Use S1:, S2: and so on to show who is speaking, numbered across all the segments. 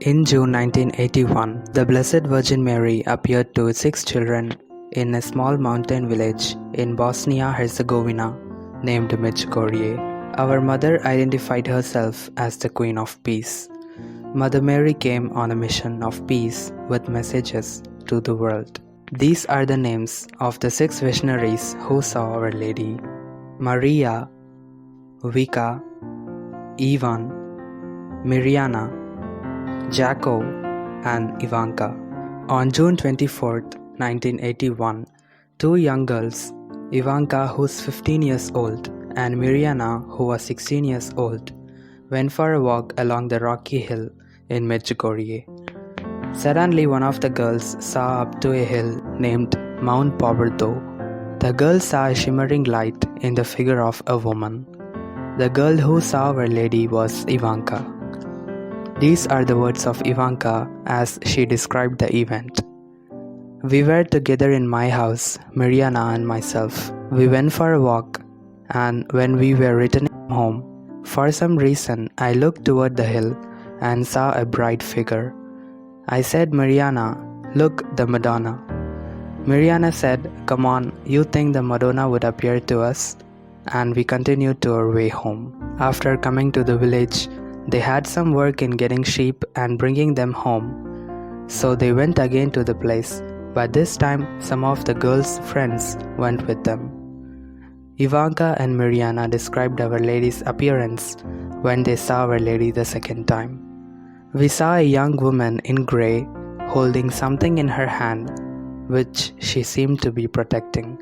S1: In June 1981, the Blessed Virgin Mary appeared to 6 children in a small mountain village in Bosnia-Herzegovina named Medjugorje. Our mother identified herself as the Queen of Peace. Mother Mary came on a mission of peace with messages to the world. These are the names of the 6 visionaries who saw Our Lady: Maria, Vika, Ivan, Mirjana, Jaco, and Ivanka. On June 24, 1981, 2 young girls, Ivanka, who's 15 years old, and Mirjana, who was 16 years old, went for a walk along the rocky hill in Medjugorje. Suddenly, one of the girls saw up to a hill named Mount Pobrdo. The girl saw a shimmering light in the figure of a woman. The girl who saw Our Lady was Ivanka. These are the words of Ivanka as she described the event. We were together in my house, Mirjana and myself. We went for a walk, and when we were returning home, for some reason I looked toward the hill and saw a bright figure. I said, Mirjana, look, the Madonna. Mirjana said, come on, you think the Madonna would appear to us? And we continued to our way home. After coming to the village, they had some work in getting sheep and bringing them home. So they went again to the place, but this time some of the girls' friends went with them. Ivanka and Mirjana described Our Lady's appearance when they saw Our Lady the second time. We saw a young woman in grey holding something in her hand, which she seemed to be protecting.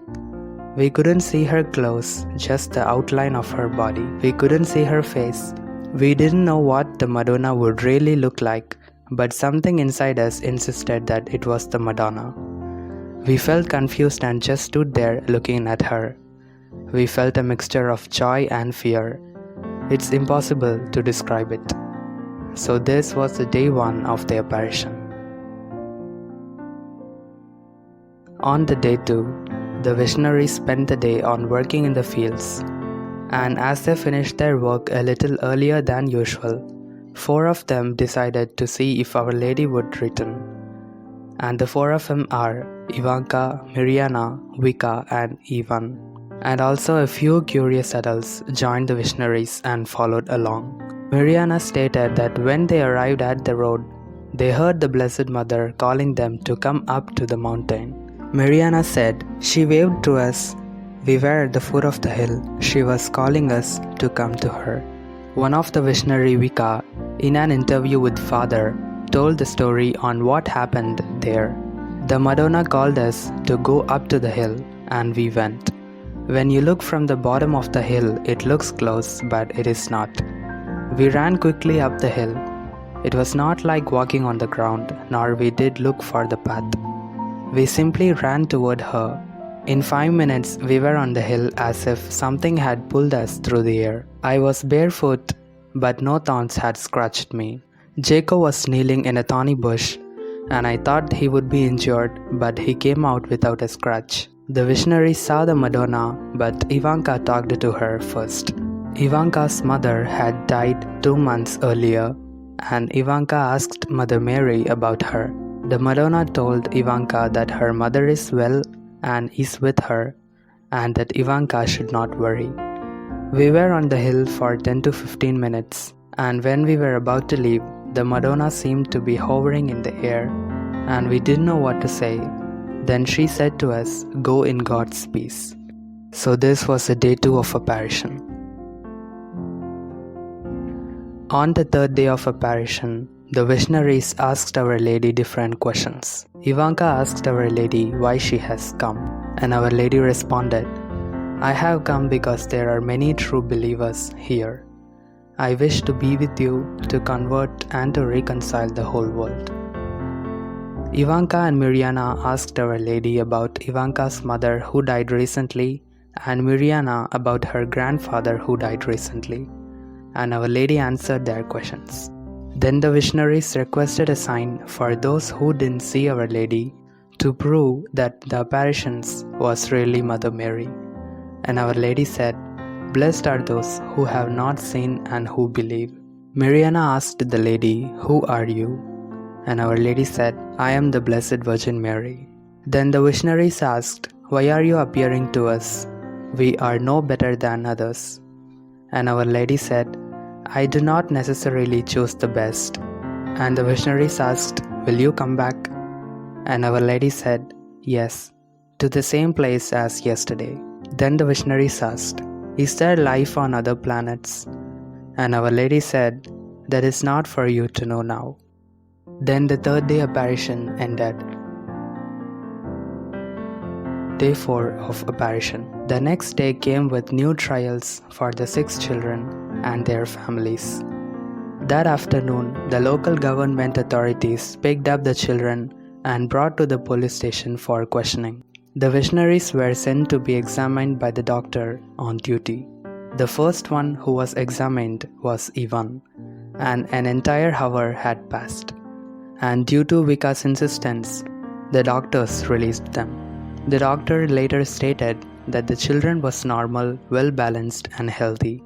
S1: We couldn't see her clothes, just the outline of her body. We couldn't see her face. We didn't know what the Madonna would really look like, but something inside us insisted that it was the Madonna. We felt confused and just stood there looking at her. We felt a mixture of joy and fear. It's impossible to describe it. So this was the day 1 of the apparition. On the day 2, the visionaries spent the day on working in the fields, and as they finished their work a little earlier than usual, 4 of them decided to see if Our Lady would return. And the 4 of them are Ivanka, Mirjana, Vika, and Ivan. And also a few curious adults joined the visionaries and followed along. Mirjana stated that when they arrived at the road, they heard the Blessed Mother calling them to come up to the mountain. Mirjana said she waved to us. We were at the foot of the hill. She was calling us to come to her. One of the visionary, Vika, in an interview with Father, told the story on what happened there. The Madonna called us to go up to the hill, and we went. When you look from the bottom of the hill, it looks close, but it is not. We ran quickly up the hill. It was not like walking on the ground, nor we did look for the path. We simply ran toward her. In 5 minutes, we were on the hill as if something had pulled us through the air. I was barefoot, but no thorns had scratched me. Jaco was kneeling in a thorny bush, and I thought he would be injured, but he came out without a scratch. The visionary saw the Madonna, but Ivanka talked to her first. Ivanka's mother had died 2 months earlier, and Ivanka asked Mother Mary about her. The Madonna told Ivanka that her mother is well and is with her, and that Ivanka should not worry. We were on the hill for 10 to 15 minutes, and when we were about to leave, the Madonna seemed to be hovering in the air, and we didn't know what to say. Then she said to us, go in God's peace. So this was the day 2 of apparition. On the 3rd day of apparition, the visionaries asked Our Lady different questions. Ivanka asked Our Lady why she has come, and Our Lady responded, I have come because there are many true believers here. I wish to be with you, to convert and to reconcile the whole world. Ivanka and Mirjana asked Our Lady about Ivanka's mother who died recently, and Mirjana about her grandfather who died recently, and Our Lady answered their questions. Then the visionaries requested a sign for those who didn't see Our Lady to prove that the apparitions was really Mother Mary. And Our Lady said, Blessed are those who have not seen and who believe. Mariana asked the lady, "Who are you?" And Our Lady said, "I am the Blessed Virgin Mary." Then the missionaries asked, "Why are you appearing to us? We are no better than others." And Our Lady said, "I do not necessarily choose the best." And the missionaries asked, "Will you come back?" And Our Lady said, "Yes, to the same place as yesterday." Then the missionaries asked, "Is there life on other planets?" And Our Lady said, "That is not for you to know now." Then the third day apparition ended. Day 4 of apparition. The next day came with new trials for the 6 children and their families. That afternoon, the local government authorities picked up the children and brought to the police station for questioning. The missionaries were sent to be examined by the doctor on duty. The first one who was examined was Ivan, and an entire hour had passed. And due to Vika's insistence, the doctors released them. The doctor later stated that the children was normal, well-balanced and healthy.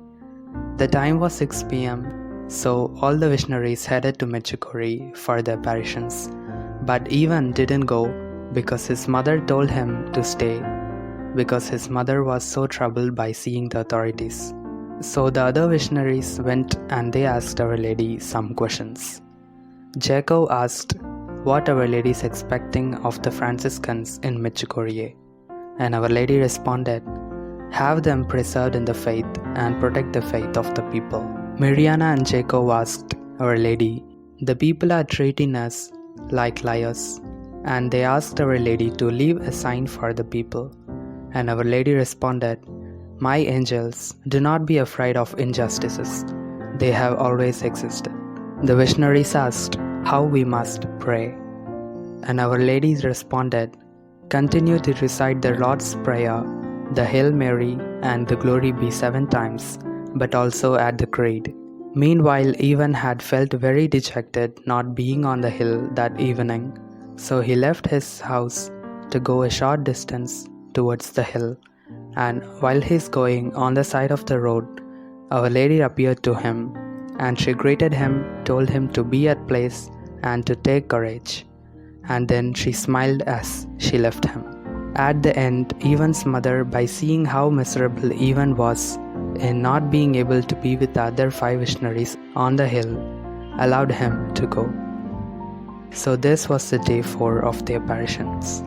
S1: The time was 6 p.m. So all the missionaries headed to Medjugorje for the apparitions. But Ivan didn't go because his mother told him to stay because his mother was so troubled by seeing the authorities. So the other missionaries went and they asked Our Lady some questions. Jacob asked what Our Lady is expecting of the Franciscans in Medjugorje, and Our Lady responded, "Have them preserved in the faith and protect the faith of the people." Mariana and Jacob asked Our Lady, "The people are treating us like liars," and they asked Our Lady to leave a sign for the people. And Our Lady responded, "My angels, do not be afraid of injustices. They have always existed." The missionaries asked how we must pray. And Our Lady responded, "Continue to recite the Lord's Prayer, the Hail Mary and the Glory Be 7 times, but also add the Creed." Meanwhile, Ivan had felt very dejected not being on the hill that evening, so he left his house to go a short distance towards the hill, and while he's going on the side of the road, Our Lady appeared to him, and she greeted him, told him to be at place and to take courage, and then she smiled as she left him. At the end, Ivan's mother, by seeing how miserable Ivan was in not being able to be with the other 5 missionaries on the hill, allowed him to go. So this was the day 4 of the apparitions.